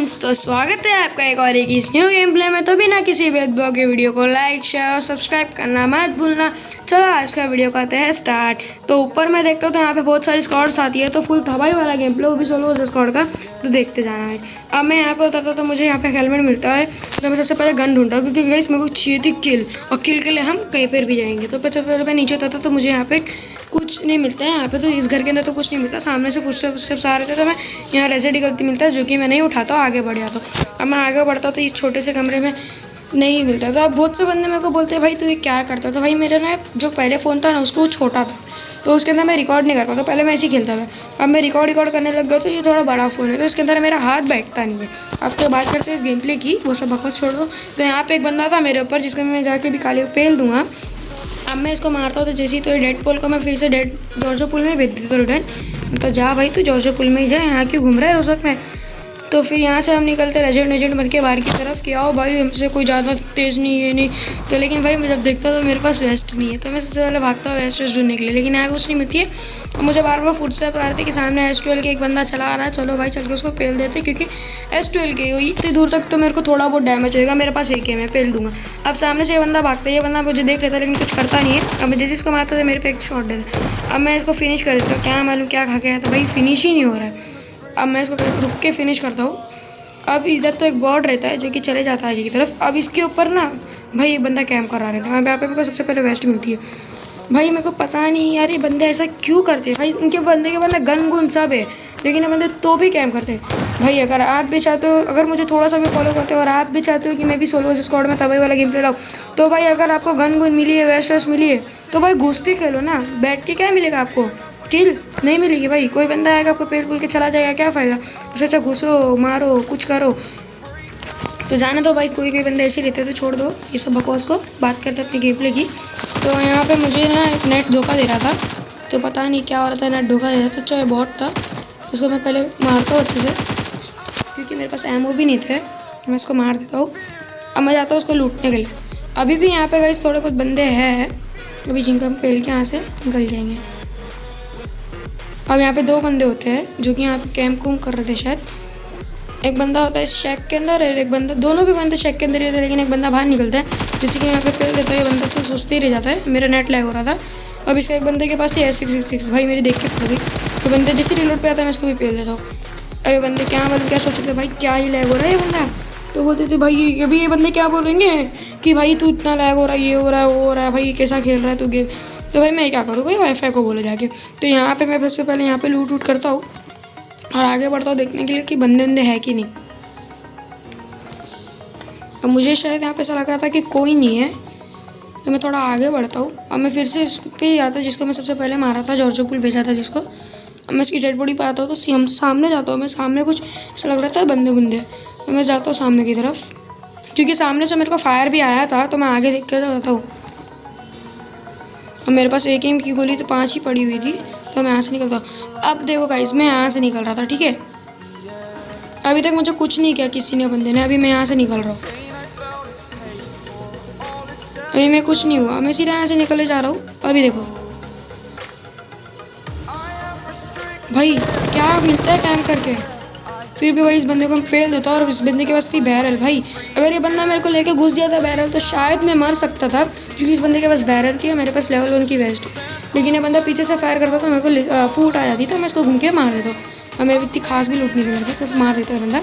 Friends, तो स्वागत है आपका एक और इस न्यू गेम प्ले में। तो बिना किसी भेदभाव के वीडियो को लाइक शेयर और सब्सक्राइब करना मत भूलना। चलो आज का वीडियो करते हैं स्टार्ट। तो ऊपर मैं देखता हूँ तो यहाँ पे बहुत सारी स्क्वाड्स आती है, तो फुल तबाही वाला गेम प्ले, वो भी सोलो वर्सेस स्क्वाड का, तो देखते जाना है। अब मैं यहाँ पे उतरता हूँ तो मुझे यहाँ पे हेलमेट मिलता है, तो मैं सबसे पहले गन ढूंढता हूँ क्योंकि गाइस मेरे को चाहिए थी किल, और किल के लिए हम कहीं पर भी जाएंगे। तो सबसे पहले मैं नीचे उतरता तो मुझे यहाँ पे कुछ नहीं मिलता है। यहाँ पे तो इस घर के अंदर तो कुछ नहीं मिलता, सामने से कुछ आ रहे थे, तो मैं यहाँ रेजेडी गलती मिलता है जो कि मैं नहीं उठाता हूँ, आगे बढ़ जाता हूँ। अब मैं आगे बढ़ता हूँ तो इस छोटे से कमरे में नहीं मिलता। तो अब बहुत से बंदे मेरे को बोलते हैं भाई तू ये क्या करता था। भाई मेरा ना जो पहले फ़ोन था ना उसको छोटा था, तो उसके अंदर मैं रिकॉर्ड नहीं कर पाता। पहले मैं ऐसे ही खेलता था, अब मैं रिकॉर्ड करने लग गया तो ये थोड़ा बड़ा फ़ोन है, तो इसके अंदर मेरा हाथ बैठता नहीं है। अब तो बात करते हैं इस गेम प्ले की, वो सब बकवास छोड़ो। तो यहाँ पे एक बंदा था मेरे ऊपर जिसको मैं जाके भी काले पेल दूंगा। अब मैं इसको मारता हूँ तो जैसे ही तो डेड पोल को मैं फिर से डेड जॉर्जो पुल में भेज देता हूँ रिटर्न। तो जा भाई तू जॉर्जो पुल में ही जा, यहाँ क्यों घूम रहा है रोज़क में। तो फिर यहाँ से हम निकलते लेजेंड बन के बाहर की तरफ कि आओ भाई हमसे कोई ज़्यादा तेज़ नहीं है नहीं। तो लेकिन भाई मैं जब देखता तो मेरे पास वेस्ट नहीं है, तो मैं सबसे पहले भागता हूँ वेस्ट ढूंढने के लिए, लेकिन यहाँ कुछ नहीं मिलती है। और मुझे बार बार फुटस्टेप आ रहे थे कि सामने S12 के एक बंदा चला आ रहा है। चलो भाई चल के उसको पेल देते, क्योंकि S12 के इतनी दूर तक तो मेरे को थोड़ा बहुत डैमेज होगा। मेरे पास एक है, मैं पेल दूंगा। अब सामने से ये बंदा भागता है, ये बंदा मुझे देख लेता है लेकिन कुछ करता नहीं है। अब मैं जिस इसको मारता था मेरे पे एक शॉट दे दे। अब मैं इसको फिनिश कर देता हूँ, क्या मालूम क्या खा के आया था भाई, फिनिश ही नहीं हो रहा है। अब मैं इसको रुक के फिनिश करता हूँ। अब इधर तो एक बॉर्ड रहता है जो कि चले जाता है आगे की तरफ। अब इसके ऊपर ना भाई एक बंदा कैम्प कर रहा रहता है, वहाँ पे मेरे को सबसे पहले वेस्ट मिलती है। भाई मेरे को पता नहीं यार ये बंदे ऐसा क्यों करते हैं। भाई उनके बंदे के पास गन गुन सब है, लेकिन ये बंदे तो भी कैम्प करते हैं। भाई अगर आप भी चाहते हो, अगर मुझे थोड़ा सा भी फॉलो करते हो और आप भी चाहते हो कि मैं भी सोलो वर्सेस स्क्वाड में तबाही वाला गेम प्ले लाऊं, तो भाई अगर आपको गन गुन मिली है, वेस्ट मिली है, तो भाई घुसती खेलो ना, बैठ के क्या मिलेगा आपको, किल नहीं मिलेगी। भाई कोई बंदा आएगा आपको पेड़ पुल के चला जाएगा, क्या फ़ायदा। उससे अच्छा घुसो मारो कुछ करो। तो जाने दो भाई, कोई बंदे ऐसे रहते तो छोड़ दो ये सब बकवास को। बात करते अपने गेम प्ले की। तो यहाँ पे मुझे ना एक नेट धोखा दे रहा था, तो पता नहीं क्या हो रहा था, नेट धोखा दे रहा था। अच्छा ये बॉट था, तो इसको मैं पहले मारता हूँ अच्छे से, क्योंकि मेरे पास एमओ भी नहीं थे। मैं इसको मार देता हूँ। अब मैं जाता हूँ उसको लूटने के लिए। अभी भी यहाँ पे गाइस थोड़े बहुत बंदे हैं अभी, जिनका हम पेल के यहाँ से निकल जाएंगे। अब यहाँ पे दो बंदे होते हैं जो कि यहाँ पे कैंप कूम कर रहे थे शायद। एक बंदा होता है इस शेक के अंदर, और एक बंदा, दोनों भी बंदे शेक के अंदर ही रहते हैं, लेकिन एक बंदा बाहर निकलता है, जिससे कि यहाँ पे पेल देता है। ये बंदा तो सुस्ती रह जाता है। मेरा नेट लैग हो रहा था। अब इसके एक बंदे के पास थी S666, भाई मेरी देख के फट गई। तो बंदे जैसे रिलोड पे आता है मैं इसको भी पेल देता हूँ। अरे बंदे क्या मालूम क्या सोच रहे थे भाई, क्या ही लैग हो रहा है ये बंदा। तो बोलते थे भाई अभी ये बंदे क्या बोलेंगे कि भाई तू इतना लैग हो रहा है, ये हो रहा है वो हो रहा है, भाई कैसा खेल रहा है तू गेम। तो भाई मैं क्या करूँ भाई, वाईफाई को बोले जाके। तो यहाँ पे मैं सबसे पहले यहाँ पे लूट करता हूँ और आगे बढ़ता हूँ देखने के लिए कि बंदे बंदे है कि नहीं। अब मुझे शायद यहाँ पे ऐसा लग रहा था कि कोई नहीं है, तो मैं थोड़ा आगे बढ़ता हूँ। अब मैं फिर से इस पे आता जिसको मैं सबसे पहले मारा था, जॉर्जो पुल भेजा था जिसको। अब मैं इसकी डेड बॉडी पे आता हूँ तो सामने जाता हूँ मैं, सामने कुछ ऐसा लग रहा था बंदे। तो मैं जाता हूँ सामने की तरफ, क्योंकि सामने से मेरे को फायर भी आया था, तो मैं आगे देख कर जाता हूँ। और मेरे पास एक एम की गोली तो 5 ही पड़ी हुई थी, तो मैं यहाँ से निकलता हूँ। अब देखो गाइस मैं यहाँ से निकल रहा था, ठीक है। अभी तक मुझे कुछ नहीं किया किसी ने, बंदे ने। अभी मैं यहाँ से निकल रहा हूँ, अभी मैं कुछ नहीं हुआ, मैं सीधा यहाँ से निकले जा रहा हूँ। अभी देखो भाई क्या मिलता है कैम्प करके। फिर भी भाई इस बंदे को मैं फेल देता हूँ, और इस बंदे के पास थी बैरल। भाई अगर ये बंदा मेरे को लेके घुस दिया था बैरल, तो शायद मैं मर सकता था, क्योंकि इस बंदे के पास बैरल थी और मेरे पास लेवल 1 की वेस्ट। लेकिन ये बंदा पीछे से फायर करता तो मेरे को फूट आ जाती, तो मैं इसको घूम के मार देता हूँ। और मेरी इतनी खास भी लूट नहीं थी मेरे पास, सिर्फ मार देता है बंदा।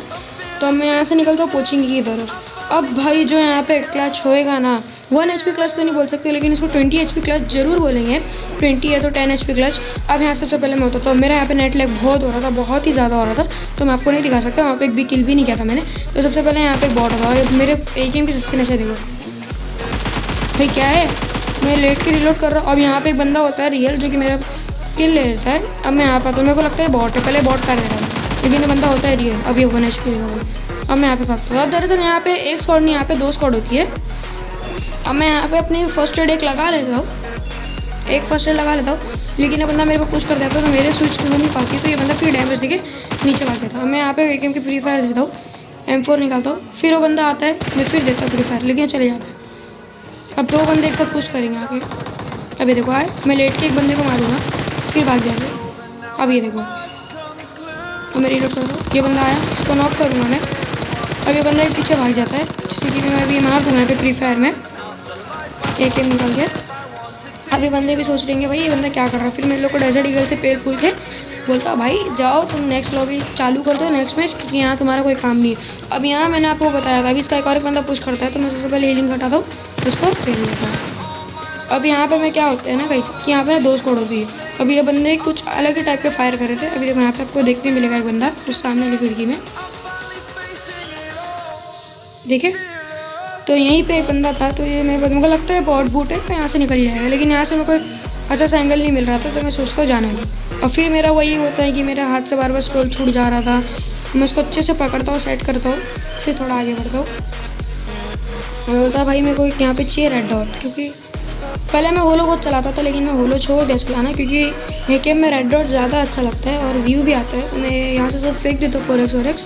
तो अब मैं यहाँ से निकलता हूँ कोचिंग की तरफ। अब भाई जो यहाँ पे क्लच होएगा ना, 1 HP क्लच तो नहीं बोल सकते, लेकिन इसको 20 HP क्लच जरूर बोलेंगे। 20 है तो 10 HP क्लच। अब यहाँ सबसे पहले मैं उतरता हूँ। मेरा यहाँ पे नेट लैग बहुत हो रहा था, बहुत ही ज़्यादा हो रहा था, तो मैं आपको नहीं दिखा सकता। वहाँ पे एक भी किल भी नहीं किया था मैंने। तो सबसे पहले यहाँ पे एक बॉट था, और मेरे AK की सस्ती नशा देखो भाई क्या है। मैं लेट के रिलोड कर रहा हूँ। अब यहाँ पे एक बंदा होता है रियल, जो कि मेरा किल ले लेता है। अब मैं यहाँ पर तो मेरे को लगता है बॉट है, पहले बॉट फायर कर रहा था, लेकिन ये बंदा होता है रियल। अब ये 1 HP देगा। अब मैं यहाँ पे भागता हूँ। दरअसल यहाँ पे एक स्क्वाड नहीं, यहाँ पे 2 स्क्वाड होती है। अब मैं यहाँ पे अपनी फर्स्ट एड एक लगा लेता हूँ, लेकिन ये बंदा मेरे को पुश कर देता है, तो मेरे स्विच को नहीं पाती, तो ये बंदा फिर डैमेज देके नीचे भाग देता है। मैं यहाँ पे एक एम की फ्री फायर देता हूँ, M4 निकालता हूँ, फिर वो बंदा आता है, मैं फिर देता हूँ फ्री फायर, लेकिन चले जाता है। अब 2 बंदे एक साथ पुश करेंगे आगे। अभी देखो आए, मैं लेट के एक बंदे को मारूंगा, फिर भाग जाएंगे। अब ये देखो, अब मैं रिलोड कर दूँ, ये बंदा आया, इसको नॉक करूँगा मैं। अभी बंदा एक पीछे भाग जाता है, जिससे कि मैं अभी मार दूँगा यहाँ पे फ्री फायर में एक एम निकल के। अभी बंदे भी सोच रहेंगे भाई ये बंदा क्या कर रहा है। फिर मेरे लोग को डेजर्ट ईगल से पेल पुल के बोलता भाई जाओ तुम नेक्स्ट लॉबी चालू कर दो नेक्स्ट मैच, क्योंकि यहाँ तुम्हारा कोई काम नहीं है। अब यहाँ मैंने आपको बताया था, अभी इसका एक और एक बंदा पुश करता है तो मैं सबसे पहले हीलिंग हटाता हूँ, उसको फेल देता हूँ। अब यहाँ पे मैं क्या होता है ना गाइस कि यहाँ पे ना 2 स्क्वाड होती है। अभी ये बंदे कुछ अलग ही टाइप के फायर कर रहे थे। अभी देखो यहाँ पे आपको देखने मिलेगा एक बंदा उस सामने वाली खिड़की में, देखे तो यहीं पे एक बंदा था। तो ये मेरे को लगता है बॉट बूट है तो यहाँ से निकल जाएगा, लेकिन यहाँ से मेरे को एक अच्छा सा एंगल नहीं मिल रहा था तो मैं सोचता हूँ जाने दो। और फिर मेरा वही होता है कि मेरे हाथ से बार बार स्क्रॉल छूट जा रहा था। मैं उसको अच्छे से पकड़ता हूँ, सेट करता हूँ, फिर थोड़ा आगे बढ़ता हूँ। मैं बोलता भाई मेरे को यहाँ पे चाहिए रेड डॉट, क्योंकि पहले मैं होलो बहुत चलाता था लेकिन मैं होलो छोड़ दिया चलाना, क्योंकि ये गेम में रेड डॉट ज़्यादा अच्छा लगता है और व्यू भी आता है। तो मैं यहाँ से सब फेंक देता हूँ 4x 4x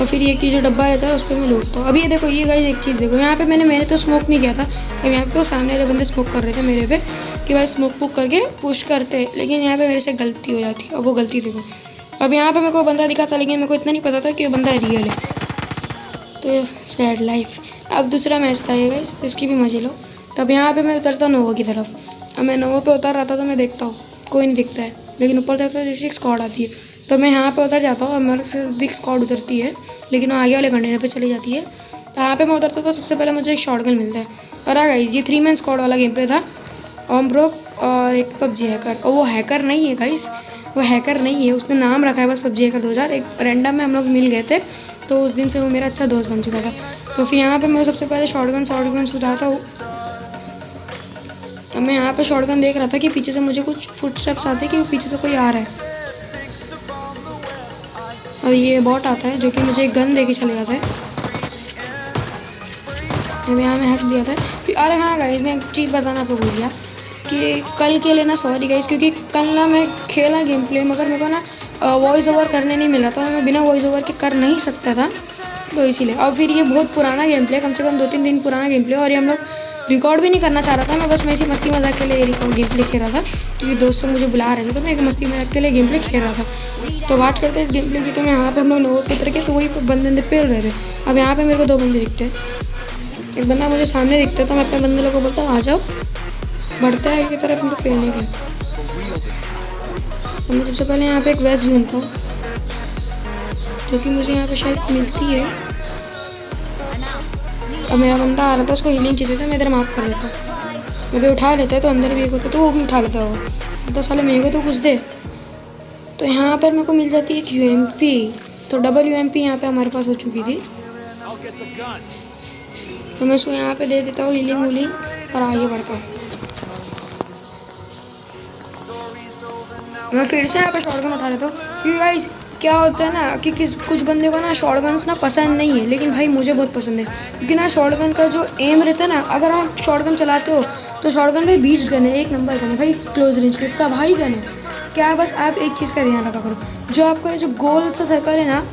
और फिर ये की जो डब्बा रहता है उस पर मैं लूटता हूँ। अभी ये देखो ये गाइस एक चीज़ देखो, यहाँ पे मैंने तो स्मोक नहीं किया था। अब यहाँ पे वो सामने वाले बंदे स्मोक कर रहे थे मेरे पे कि भाई स्मोक पुक करके पुश करते हैं, लेकिन यहाँ पे मेरे से गलती हो जाती है। अब वो गलती देखो, अब यहाँ पे मेरे को बंदा दिखा था लेकिन मेरे को इतना नहीं पता था कि वो बंदा रियल है। तो सैड लाइफ। अब दूसरा मैच था ये गाइस, तो इसकी भी मजे लो। तब यहाँ पे मैं उतरता नोवा की तरफ। अब मैं नोवा पे उतर रहा था तो मैं देखता हूँ कोई नहीं दिखता है, लेकिन ऊपर देखता हूँ जैसे एक स्क्वाड आती है तो मैं यहाँ पे उतर जाता हूँ और मेरे से बिग स्क्वाड उतरती है, लेकिन वो आगे वाले कंटेनर पे चली जाती है। तो यहाँ पे मैं उतरता तो सबसे पहले मुझे एक शॉटगन मिलता है। और गाइस ये 3 मैन स्क्वाड वाला गेम प्ले था, ओमब्रोक और एक पबजी हैकर। और वो हैकर नहीं है गाइस, वो हैकर नहीं है, उसने नाम रखा है बस पबजी हैकर 2000। एक रैंडम में हम लोग मिल गए थे तो उस दिन से वो मेरा अच्छा दोस्त बन चुका था। तो फिर यहाँ पे मैं सबसे पहले शॉटगन उठाता हूँ। अब मैं यहाँ पे शॉटगन देख रहा था कि पीछे से मुझे कुछ फुटस्टेप्स आते हैं कि पीछे से कोई आ रहा है। और ये बॉट आता है जो कि मुझे एक गन दे के चले जाता है। अब यहाँ मैं हैक दिया था। फिर अरे हाँ गाइस मैं एक चीज़ बताना आपको भूल गया कि कल के लिए ना सॉरी गाइस, क्योंकि कल ना मैं खेला गेम प्ले मगर मेरे को ना वॉइस ओवर करने नहीं मिला था, मैं बिना वॉइस ओवर के कर नहीं सकता था तो इसीलिए। और फिर ये बहुत पुराना गेम प्ले, कम से कम 2-3 दिन पुराना गेम प्ले, और ये हम लोग रिकॉर्ड भी नहीं करना चाह रहा था मैं, बस मैं इसी मस्ती मजाक के लिए गेम प्ले खेल रहा था क्योंकि दोस्त लोग मुझे बुला रहे थे तो मैं एक मस्ती मजाक के लिए गेम प्ले खेल रहा था। तो बात करते हैं इस गेम प्ले की। तो मैं यहाँ पे हम लोग नोट उतर के तो वही बंदे पेल रहे थे। अब यहाँ पे मेरे को 2 बंदे दिखते हैं, एक बंदा मुझे सामने दिखता है तो मैं अपने बंदे लोगों को बोलता हूँ आ जाओ, बढ़ता है की तरफ उनको पेलने के। तो मैं सबसे पहले यहाँ पे एक वेस्ट ढूंढता हूँ जो कि मुझे यहाँ पे शायद मिलती है। अब मेरा बंदा आ रहा था, उसको हीलिंग चाहिए था, मैं इधर माफ कर देता हूँ। वो भी उठा लेता है तो अंदर भी एक होता है तो वो भी उठा लेता होगा तो साले मेरे को तो कुछ दे। तो यहाँ पर मेरे को मिल जाती है एक UMP, तो डबल UMP यहाँ पे हमारे पास हो चुकी थी। तो मैं उसको यहाँ पे दे देता हूँ हीलिंग वूलिंग और आगे बढ़ता हूँ। मैं फिर से यहाँ पे शॉटगन उठा लेता हूँ क्योंकि गाइस क्या होता है ना कि कुछ बंदे को ना शॉटगन्स ना पसंद नहीं है, लेकिन भाई मुझे बहुत पसंद है क्योंकि ना शॉटगन का जो एम रहता है ना, अगर आप शॉटगन चलाते हो तो शॉटगन भाई 20 गन है, 1 नंबर गन है भाई, क्लोज रेंज का भाई गन है। क्या बस आप एक चीज़ का ध्यान रखा करो, जो आपका जो गोल सा सर्कल है ना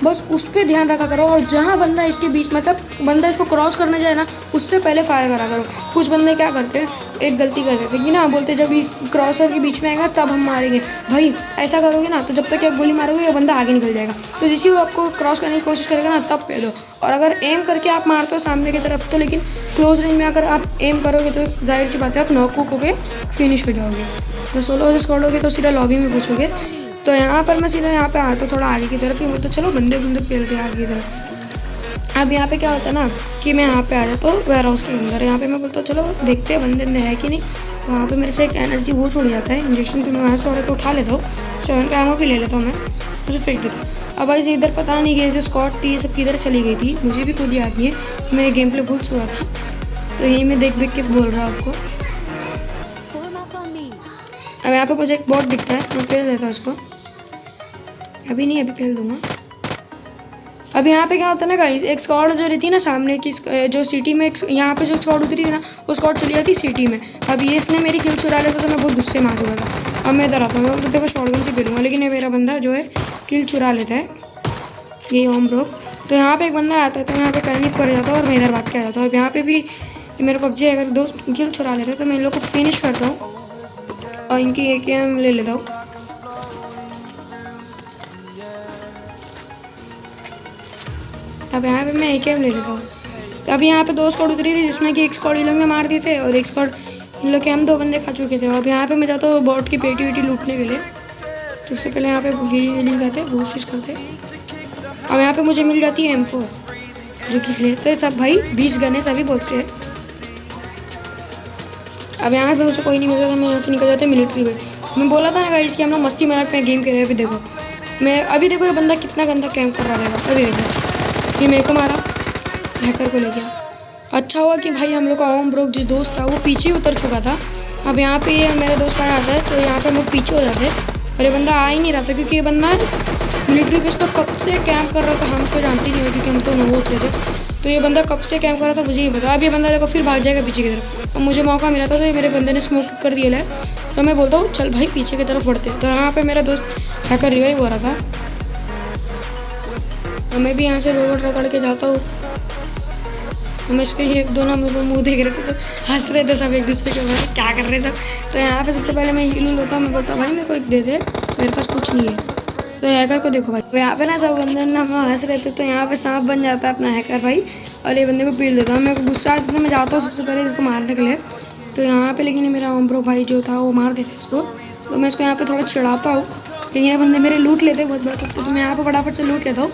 बस उस पर ध्यान रखा करो, और जहाँ बंदा इसके बीच मतलब बंदा इसको क्रॉस करने जाए ना उससे पहले फायर करा करो। कुछ बंदे क्या करते हैं, एक गलती कर देते हैं कि ना बोलते जब इस क्रॉसर के बीच में आएगा तब हम मारेंगे। भाई ऐसा करोगे ना तो जब तक आप गोली मारोगे ये बंदा आगे निकल जाएगा, तो जैसे वो आपको क्रॉस करने की कोशिश करेगा ना तब पे दो। और अगर एम करके आप मारते हो सामने की तरफ तो, लेकिन क्लोज रेंज में अगर आप एम करोगे तो जाहिर सी बात है आप नॉक होके फिनिश हो जाओगे। तो सोलो स्क्वाड होगे तो सीधा लॉबी में पूछोगे। तो यहाँ पर मैं सीधा यहाँ पे आता हूँ थोड़ा आगे की तरफ ही, बोलते चलो बंदे पेल के आगे की तरफ। अब यहाँ पे क्या होता है ना कि मैं यहाँ पे आ जाता हूँ वेयर हाउस के अंदर। यहाँ पे मैं बोलता हूँ चलो देखते हैं बंदे है कि नहीं। तो यहाँ पे मेरे से एक एनर्जी वो छूट जाता है इंजेक्शन, तो मैं वहाँ से और को उठा लेता हूँ, 7 का एमओ भी ले लेता हूँ, मैं उसे फेंक देता हूँ। अब भाई इधर पता नहीं कि जो स्क्वाड थी ये सब किधर चली गई थी, मुझे भी खुद याद नहीं है, मैं गेम प्ले भूल चुका था। तो यही मैं देख के बोल रहा हूँ आपको। अब यहाँ पे मुझे एक बॉट दिखता है, मैं फेल देता हूँ उसको, अभी नहीं अभी फेल दूंगा। अब यहाँ पे क्या होता है ना गाइस, एक स्क्वाड जो रहती है ना सामने की जो सिटी में, यहाँ पे जो स्क्वाड उतरी थी ना वो स्क्वाड चली जाती सिटी में। अब ये इसने मेरी किल चुरा लिया था तो मैं बहुत गुस्से में आ चुका था। अब मैं इधर आता हूँ, मैं तो देखो शॉटगन से पेलूंगा, लेकिन ये मेरा बंदा जो है किल चुरा लेता है, ये ओमब्रोक। तो यहाँ पे एक बंदा आता है तो मैं यहाँ पे पैनिक कर जाता हूँ और मैं इधर भाग के आ जाता हूँ। अब यहाँ पे भी मेरा पबजी अगर दोस्त किल चुरा लेता है तो मैं इन लोग को फिनिश करता हूँ और इनकी AKM ले लेता हूँ। अब यहाँ पे मैं एक ले लेता हूँ। अब यहाँ पे 2 स्क्वाड उतरी थी जिसमें कि एक स्क्वाड इन लोग ने मार दिए थे और एक स्क्वाड इन लोग के हम 2 बंदे खा चुके थे। अब यहाँ पे मैं जाता हूँ बॉट की पेटी वेटी लूटने के लिए। तो उससे पहले यहाँ पे हीलिंग करते बहुत चीज़ करते। अब यहाँ पे मुझे मिल जाती है M4 जो कि खेलते हैं सब भाई 20 गने सभी बोलते हैं। अब यहाँ पे मुझे कोई नहीं मिलता था, मैं यहाँ से निकल जाते मिलिट्री में। मैं बोला था ना गाइस कि हम लोग मस्ती मजाक में गेम खेल रहे। अभी देखो ये बंदा कितना गंदा कैंप कर रहा है। अभी देखो ये मेरे को मारा, हैकर को ले गया। अच्छा हुआ कि भाई हम लोग का ओम ब्रोक जो दोस्त था वो पीछे ही उतर चुका था। अब यहाँ पे ये मेरा दोस्त आया आता है तो यहाँ पे हम लोग पीछे हो जाते और ये बंदा आ ही नहीं रहा था क्योंकि ये बंदा मिलिट्री बेस पर कब से कैंप कर रहा था हम तो जानते नहीं हो क्योंकि हम तो नौ उतरे थे। तो ये बंदा कब से कैंप कर रहा था मुझे नहीं पता। अब ये बंदा देखो फिर भाग जाएगा पीछे की तरफ। अब मुझे मौका मिला था तो ये मेरे बंदे ने स्मोक कर दिया है तो मैं बोलता हूँ चल भाई पीछे की तरफ बढ़ते। तो यहाँ पे मेरा दोस्त हैकर रिवाइव हो रहा था। मैं भी यहाँ से रगड़ के जाता हूँ। हम इसके ये दोनों मुँह देख रहे थे तो हंस रहे थे सब एक दूसरे के बारे क्या कर रहे थे। तो यहाँ पे सबसे पहले मैं हील होता हूँ। मैं बोलता हूँ भाई मेरे को एक दे दे, मेरे पास कुछ नहीं है। तो हैकर को देखो भाई यहाँ पे ना सब बंदे ना हम हंस रहे थे तो यहाँ पे सांप बन जाता है अपना हैकर भाई और ये बंदे को पीट देता हूँ। मेरे को गुस्सा आता है मैं जाता हूँ सबसे पहले इसको मारने के लिए। तो यहाँ पे लेकिन मेरा ओम्ब्रो भाई जो था वो मार देता इसको। तो मैं इसको यहाँ पे थोड़ा चिढ़ाता हूँ लेकिन ये बंदे मेरे लूट लेते बहुत बड़ा करते। तो मैं यहाँ पे फटाफट से लूट लेता हूँ।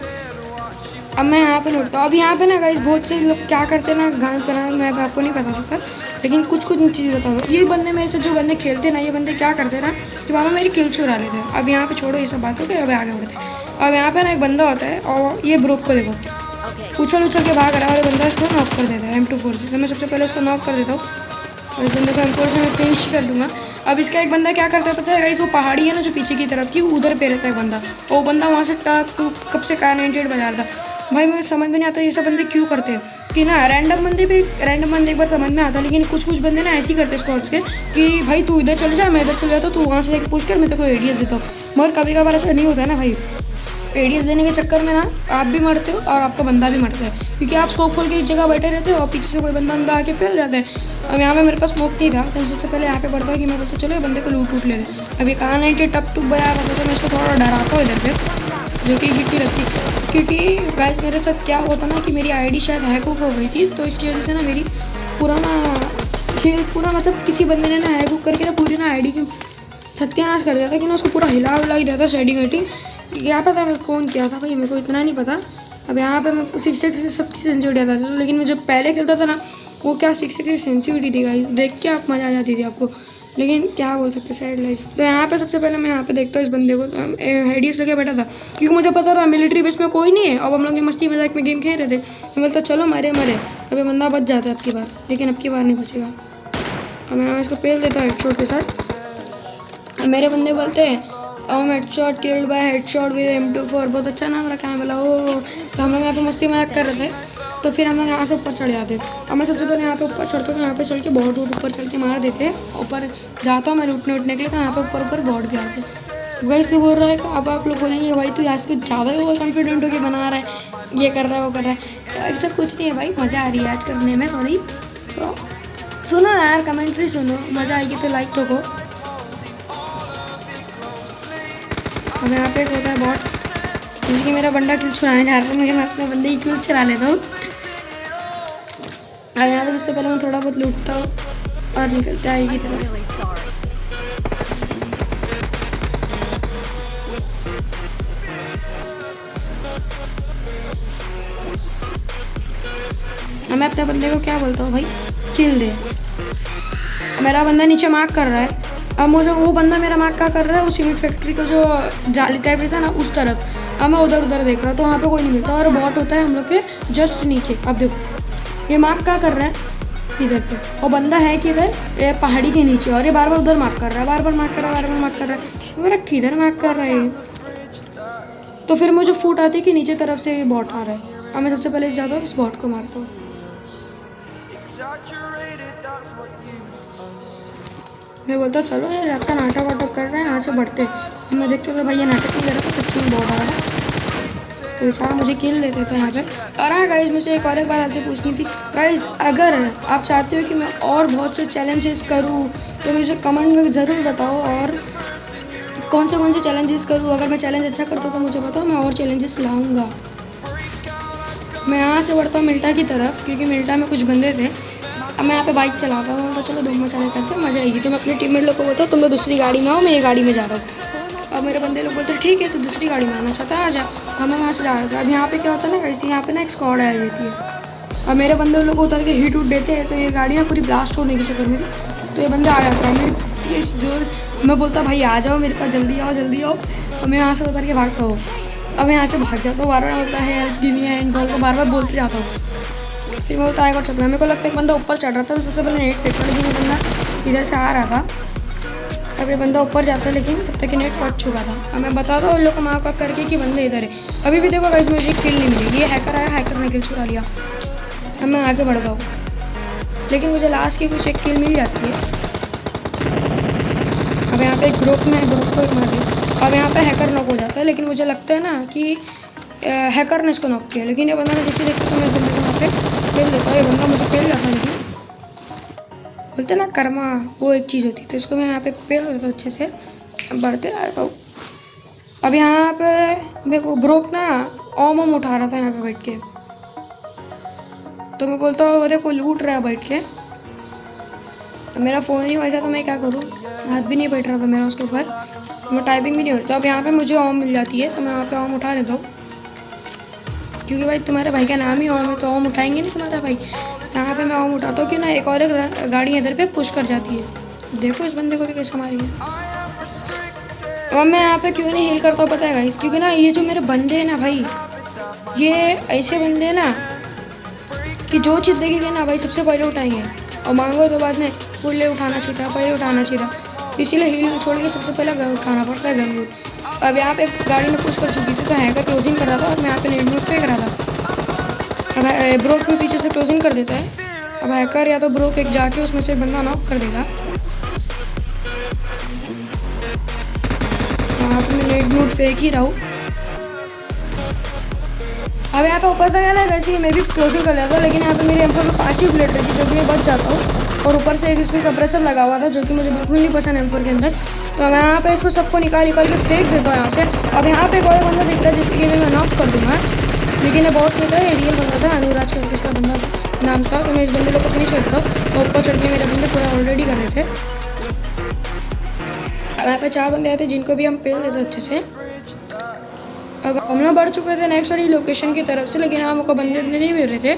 अब मैं यहाँ पे लूटता हूँ। अब यहाँ पे ना गाइस बहुत से लोग क्या करते हैं ना गान पर मैं आपको नहीं बता सकता लेकिन कुछ चीज़ बता दो। ये बंदे मेरे से जो बंदे खेलते ना ये बंदे क्या करते ना कि बाबा मेरी किल चुरा लेते हैं। अब यहाँ पे छोड़ो ये सब बात हो गई, अब आगे बढ़ते हैं। अब यहाँ पे ना एक बंदा होता है और ये ब्रोक को देखो उछल के भाग रहा है और बंदा इसको नॉक कर देता है M24 से। तो मैं सबसे पहले इसको नॉक कर देता हूँ और इस बंदे को M4 से मैं फिनिश कर दूंगा। अब इसका एक बंदा क्या करता है पता है गाइस, वो पहाड़ी है ना जो पीछे की तरफ की उधर पे रहता है बंदा। वो बंदा वहाँ से कब से कार 98 बजा रहा था। भाई मुझे समझ में नहीं आता ये सब बंदे क्यों करते हैं कि ना रैंडम बंदे एक बार समझ में आता लेकिन कुछ बंदे ना ऐसे ही करते स्क्वाड्स के कि भाई तू इधर चले जा मैं इधर चले जाता हूँ, तू वहाँ से जाकर पूछ कर मैं तेरे को एडीएस देता हूँ। मगर कभी कभार ऐसा नहीं होता है ना भाई, एडीएस देने के चक्कर में ना आप भी मरते हो और आपका बंदा भी मरता है क्योंकि आप स्कोप खोल के एक जगह बैठे रहते हो और पीछे से कोई बंदा आके फैल जाता है। अब यहाँ पे मेरे पास स्मोक नहीं था तो सबसे पहले यहाँ पे बढ़ता है कि मैं बोलता चलो बंदे को लूट ले दे। अभी कहाँ 90 टप बजा रहा था तो मैं इसको थोड़ा डराता हूँ इधर पे जो कि हिट ही रहती क्योंकि गाइस मेरे साथ क्या हुआ था ना कि मेरी आईडी शायद हैक हो गई थी तो इसकी वजह से ना मेरी पूरा मतलब किसी बंदे ने ना हैक करके ना पूरी ना आईडी की सत्यानाश कर दिया था कि ना उसको पूरा हिला ही दिया था सेटिंग। क्या पता मैं कौन किया था भाई मेरे को इतना नहीं पता। अब यहाँ पे मैं 6x से सबकी सेंसिटिविटी आता था लेकिन मैं जब पहले खेलता था ना वो क्या 6x की सेंसिटिविटी थी गाइस, देख के आप मज़ा आ जाती थी आपको लेकिन क्या बोल सकते सैड लाइफ। तो यहाँ पे सबसे पहले मैं यहाँ पे देखता हूँ इस बंदे को हेडीज लगे बैठा था क्योंकि मुझे पता था मिलिट्री बेस में कोई नहीं है। अब हम लोग मस्ती मजाक में गेम खेल रहे थे तो बोलता चलो मरे अभी बंदा बच जाता है अब की बार लेकिन अब की बार नहीं बचेगा। अब मैं इसको पेल देता हूँ हेडशॉट के साथ। मेरे बंदे बोलते हैं headshot killed by headshot with M24 बहुत अच्छा नाम रखा है बोला वो। तो हम लोग यहाँ पे मस्ती मजाक कर रहे थे तो फिर हम लोग यहाँ से ऊपर चढ़ जाते। अब मैं सबसे पहले यहाँ पे ऊपर चढ़ता हूँ, यहाँ पे चढ़ के बहुत ऊपर चढ़ के मार देते। ऊपर जाता हूँ मैं उठने के लिए तो यहाँ पे ऊपर बहुत भी आते। वही से बोल रहा है अब आप लोग बोलेंगे भाई तू यहाँ से कुछ ज़्यादा ही ओवर कॉन्फिडेंट होकर बना रहा है ये कर रहा है वो कर रहा है। तो ऐसा कुछ नहीं है भाई, मज़ा आ रही है आज करने में थोड़ी। तो सुनो यार कमेंट्री सुनो, मज़ा आएगी तो लाइक ठोको। अब यहाँ पे एक होता है बॉट जिसकी मेरा बंदा किल चुराने जा रहा है मगर मैं अपने बंदे की किल चुरा लेता हूँ। अब यहाँ पे सबसे पहले मैं थोड़ा बहुत लूटता हूँ और निकलते आएगी तरफ। मैं अपने बंदे को क्या बोलता हूँ भाई किल दे। मेरा बंदा नीचे मार्क कर रहा है। अब मुझे वो बंदा मेरा मार्क क्या कर रहा है उस सीमेंट फैक्ट्री को जो जाली टाइप रहता है ना उस तरफ। अब मैं उधर देख रहा हूँ तो वहाँ पे कोई नहीं मिलता और बॉट होता है हम लोग के जस्ट नीचे। अब देखो ये मार्क क्या कर रहा है इधर पे और बंदा है कि इधर ये पहाड़ी के नीचे और ये बार बार उधर मार्क कर रहा है बार बार मार्क कर रहा है मेरा किधर मार्क कर रहा है। तो फिर मुझे फूट आती है कि नीचे तरफ से बॉट आ रहा है। अब मैं सबसे पहले जाता हूँ इस बॉट को मारता हूँ। मैं बोलता चलो यार आपका नाटक वाटक कर रहे हैं यहाँ से बढ़ते। मैं देखते तो भाई ये नाटक नहीं कर रहा था सच्ची में बहुत आ रहा है तो बेचारा मुझे किल देते थे यहाँ पे। और हाँ गाइज मुझे एक बात आपसे पूछनी थी गाइज, अगर आप चाहते हो कि मैं और बहुत से चैलेंजेस करूँ तो मुझे कमेंट में ज़रूर बताओ और कौन से चैलेंजेस करूँ। अगर मैं चैलेंज अच्छा करता तो मुझे बताओ मैं और चैलेंजेस लाऊँगा। मैं यहाँ से बढ़ता हूँ मिल्टा की तरफ, क्योंकि मिल्टा में कुछ बंदे थे। अब मैं यहाँ पे बाइक चलाता हूँ, तो चलो धूम मचाने करते हैं, मज़ा आएगी। तो मैं अपने टीममेट लोग को बोलता हूँ तुम लोग दूसरी गाड़ी में आओ, मैं ये गाड़ी में जा रहा हूँ। अब मेरे बंदे लोग बोलते हैं ठीक है, तो दूसरी गाड़ी में आना चाहता है आ जा। हम लोग यहाँ से जा रहे थे। अब यहाँ पे क्या होता है ना, कैसे यहाँ पे ना एक स्क्वाड आ जाती है। अब मेरे बंदे लोग उतर के हीट उठ देते हैं, तो ये गाड़ी ना पूरी ब्लास्ट होने के चक्कर में थी, तो ये बंदा आ जाता है। मेरी तेज जोर मैं बोलता भाई आ जाओ मेरे पास, जल्दी आओ जल्दी आओ। और मैं यहाँ से उतर के भागता हूँ। अब मैं यहाँ से भाग जाता हूँ, बार बार होता है यार गिव मी हैंड बॉल को बार बार बोलते जाता हूँ। फिर मैं बोलता आएगा चल रहा। मेरे को लगता है एक बंदा ऊपर चढ़ रहा था, तो सबसे पहले नेट फेंका, लेकिन ये बंदा इधर से आ रहा था। अब ये बंदा ऊपर जाता है, लेकिन तब तक नेट फट चुका था। अब मैं बताता हूँ उन लोग को मार्क वाक करके कि बंदे इधर है। अभी भी देखो गाइस मुझे किल नहीं मिलेगी, ये हैकर आया, हैकर ने किल चुरा लिया। अब मैं आगे बढ़ गया हूँ, लेकिन मुझे लास्ट की कुछ एक किल मिल जाती है। अब यहाँ पे एक ग्रुप को एक मार दिया। अब यहाँ पे हैकर नॉक हो जाता है, लेकिन मुझे लगता है ना कि हैकर ने इसको नॉक किया, लेकिन ये बंदा मैं जैसे देखता तो मैं इस बंदे को यहाँ पे पेल देता हूँ। ये बंदा मुझे पेल जाता है, लेकिन बोलते ना कर्मा वो एक चीज़ होती है, तो इसको मैं यहाँ पे पेल देता हूँ अच्छे से। अब बढ़ते रहता हूँ। अब यहाँ पे मेरे को ब्रोक ना ओम उठा रहा था यहाँ पे बैठ के, तो मैं बोलता हूँ अरे कोई लूट रहा है बैठ के। तो मेरा फ़ोन ही वैसा, तो मैं क्या करूँ, हाथ भी नहीं बैठ रहा था मेरा उसके ऊपर, मैं टाइपिंग भी नहीं हो रही। तो अब यहाँ पे मुझे ओम मिल जाती है, तो मैं यहाँ पे ओम उठा लेता हूँ, क्योंकि भाई तुम्हारे भाई का नाम ही ओम है, तो ओम उठाएंगे नहीं तुम्हारा भाई। यहाँ पे मैं ओम उठाता हूँ कि ना एक और एक गाड़ी इधर पे पुश कर जाती है। देखो इस बंदे को भी कैसे मारी है। अब मैं यहाँ पे क्यों नहीं हील करता हूँ पता है गाइस, क्योंकि ना ये जो मेरे बंदे हैं ना भाई, ये ऐसे बंदे हैं ना कि जो चीज़ देखेंगे ना भाई सबसे पहले उठाएंगे, और मांगो तो बाद में पहले उठाना चाहिए था, पहले उठाना चाहिए था। इसीलिए हील छोड़ के सबसे पहले गन उठाना पड़ता है, गन। अब यहाँ पे गाड़ी में पुश कर चुकी थी, तो हैकर क्लोजिंग कर रहा था और मैं यहाँ पे नेट फेंक रहा था। अब ब्रोक भी पीछे से क्लोजिंग कर देता है। अब हैकर या तो ब्रोक एक जाके उसमें से बंदा नॉक कर देगा। यहाँ पे मैं नेट फेंक ही रहा हूँ। अब यहाँ पे ऊपर तक है ना वैसे मैं भी क्लोजिंग कर लेता था, लेकिन यहाँ पे मेरे एम4 में 5 ही बुलेट रही थी, जो कि मैं बच जाता हूँ। और ऊपर से एक इसमें सप्रेसर लगा हुआ था, जो कि मुझे बिल्कुल नहीं पसंद एम4 के अंदर। तो मैं यहाँ पे इसको सबको निकाल के फेंक देता हूँ यहाँ से। अब यहाँ पे एक और बंदा दिखता है जिसके लिए मैं नॉक कर दूँगा, लेकिन ये बहुत नहीं था, ये रियल बंदा था, अनुराज करके इसका बंदा नाम था। तो मैं इस बंदे को फिनिश करता हूँ, और ऊपर चढ़ के मेरे बंदे पूरा ऑलरेडी कर रहे थे। अब यहाँ पे 4 बंदे आए थे जिनको भी हम पेल देते अच्छे से। अब हम लोग बढ़ चुके थे नेक्स्ट वाली लोकेशन की तरफ से, लेकिन हमको बंदे नहीं मिल रहे थे।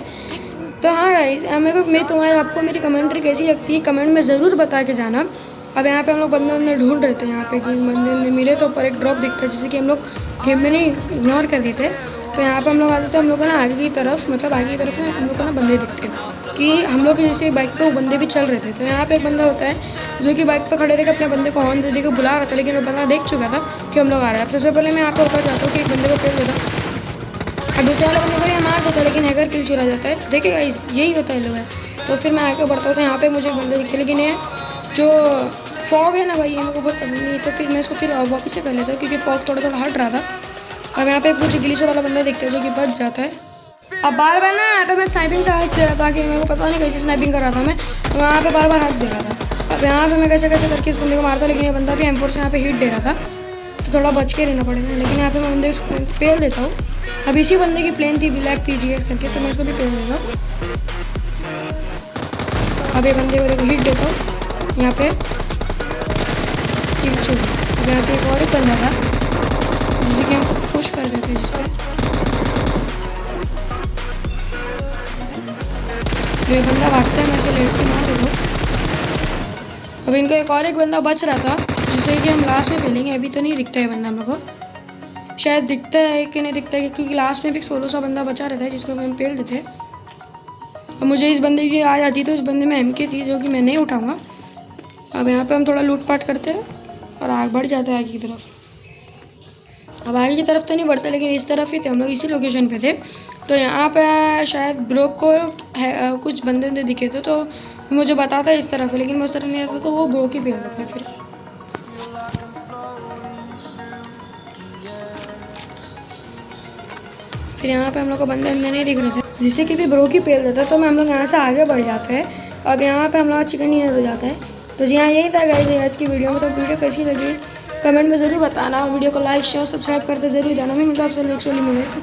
तो हाँ गाइस, आपको मेरी कमेंट्री कैसी लगती है कमेंट में ज़रूर बता के जाना। अब यहाँ पे हम लोग बंदे ढूंढ रहे थे यहाँ पे कि बंदे मिले, तो ऊपर एक ड्रॉप दिखता है, जैसे कि हम लोग गेम में नहीं इग्नोर कर देते। तो यहाँ पे हम लोग आते थे, हम लोग ना आगे की तरफ, मतलब आगे की तरफ ना हम लोग को ना बंदे दिखते हैं कि हम लोग जैसे बाइक पे वो बंदे भी चल रहे थे। तो यहाँ पे एक बंदा होता है जो कि बाइक पे खड़े रहकर अपने बंदे को हॉर्न दे के बुला रहा था, लेकिन वो बंदा देख चुका था कि हम लोग आ रहे हैं। अब सबसे पहले मैं यहाँ पे उतर जाता हूँ कि एक बंदे को पेड़ देता, अब दूसरे वाले बंदे को भी मार देता, लेकिन हैकर किल चुरा जाता है। देखिएगा यही होता है लोग है। तो फिर मैं आगे बढ़ता हूँ, तो यहाँ पे मुझे एक बंदे दिखते, लेकिन ये जो फॉग है ना भाई, ये मेरे को बहुत पसंद नहीं है। तो फिर मैं इसको फिर वापस से कर लेता हूँ, क्योंकि फॉग थोड़ा थोड़ा हट रहा था। अब यहाँ पे कुछ ग्लिच वाला बंदा दिखता है जो कि बच जाता है। अब बार बार ना यहाँ पे मैं स्नाइपिंग से हाथ दे रहा था, कि मेरे को पता नहीं कैसे स्नाइपिंग कर रहा था मैं, तो यहाँ पे बार बार हाथ दे रहा था। अब यहाँ पे मैं कैसे कैसे करके इस बंदे को मारता, लेकिन ये बंदा भी M4 से यहाँ पे हिट दे रहा था, तो थोड़ा बच के रहना पड़ेगा। लेकिन यहाँ पे मैं बंदे को पेल देता हूँ। अब इसी बंदे की प्लेन थी ब्लैक PGS करके, तो मैं इसको भी पेल देता हूँ। अब ये बंदे को देखो हिट देता हूँ यहाँ पे, ठीक। अब यहाँ पे एक और एक बंदा था जिसे कि हम पुश कर देते हैं, जिसपे ये बंदा भागता है, मैं इसे लेट के मार देता हूँ। अब इनको एक और एक बंदा बच रहा था, जिसे कि हम लास्ट में पेलेंगे। अभी तो नहीं दिखता है बंदा हम लोग को, शायद दिखता है कि नहीं दिखता है, क्योंकि लास्ट में भी 16 सा बंदा बचा रहता है जिसको हम पेल देते। अब मुझे इस बंदे की आ जाती, तो इस बंदे में MK थी जो कि मैं नहीं उठाऊँगा। अब यहाँ पे हम थोड़ा लूटपाट करते हैं और आगे बढ़ जाते हैं आगे की तरफ। अब आगे की तरफ तो नहीं बढ़ता, लेकिन इस तरफ ही थे हम लोग, इसी लोकेशन पे थे। तो यहाँ पे शायद ब्रोक को कुछ बंदे दिखे थे, तो मुझे बताता है इस तरफ है, लेकिन मैं उस तरफ नहीं आता, तो वो ब्रोक ही पेल देते हैं। फिर यहाँ पे हम लोग को बंदे नहीं दिख रहे थे, जिससे कि भी ब्रोक ही पेल देता, तो हम लोग यहाँ से आगे बढ़ जाते हैं। अब यहाँ पे हम लोग चिकन डिनर हो जाता है। तो जी हाँ, यही था गाइस आज की वीडियो में। तो वीडियो कैसी लगी कमेंट में ज़रूर बताना, वीडियो को लाइक शेयर सब्सक्राइब करते ज़रूर जाना। मैं मतलब आपसे नेक्स्ट वाली मिलेगी।